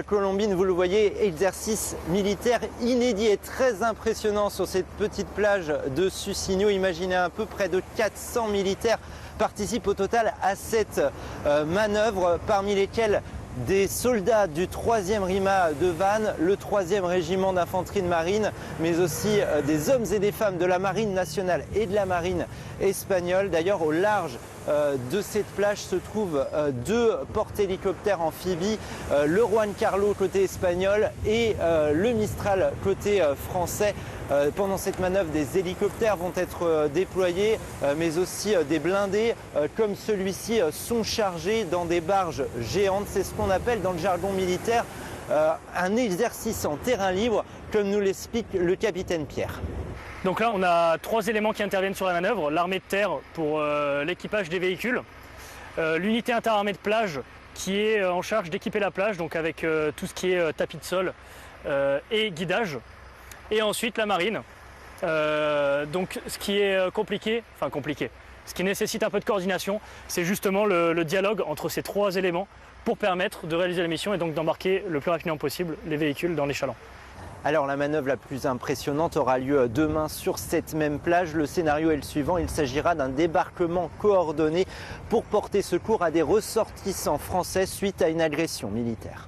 Colombine, vous le voyez, exercice militaire inédit et très impressionnant sur cette petite plage de Sucigno. Imaginez un peu, près de 400 militaires participent au total à cette manœuvre, parmi lesquels des soldats du 3e RIMA de Vannes, le 3e régiment d'infanterie de marine, mais aussi des hommes et des femmes de la marine nationale et de la marine espagnole. D'ailleurs, au large de cette plage se trouvent deux porte-hélicoptères amphibies, le Juan Carlos côté espagnol et le Mistral côté français. Pendant cette manœuvre, des hélicoptères vont être déployés, mais aussi des blindés comme celui-ci sont chargés dans des barges géantes. C'est ce qu'on appelle dans le jargon militaire un exercice en terrain libre, comme nous l'explique le capitaine Pierre. Donc là, on a 3 éléments qui interviennent sur la manœuvre. L'armée de terre pour l'équipage des véhicules, l'unité interarmée de plage qui est en charge d'équiper la plage, donc avec tout ce qui est tapis de sol et guidage. Et ensuite la marine. Donc ce qui est compliqué, ce qui nécessite un peu de coordination, c'est justement le dialogue entre ces 3 éléments pour permettre de réaliser la mission et donc d'embarquer le plus rapidement possible les véhicules dans les chalands. Alors la manœuvre la plus impressionnante aura lieu demain sur cette même plage. Le scénario est le suivant, il s'agira d'un débarquement coordonné pour porter secours à des ressortissants français suite à une agression militaire.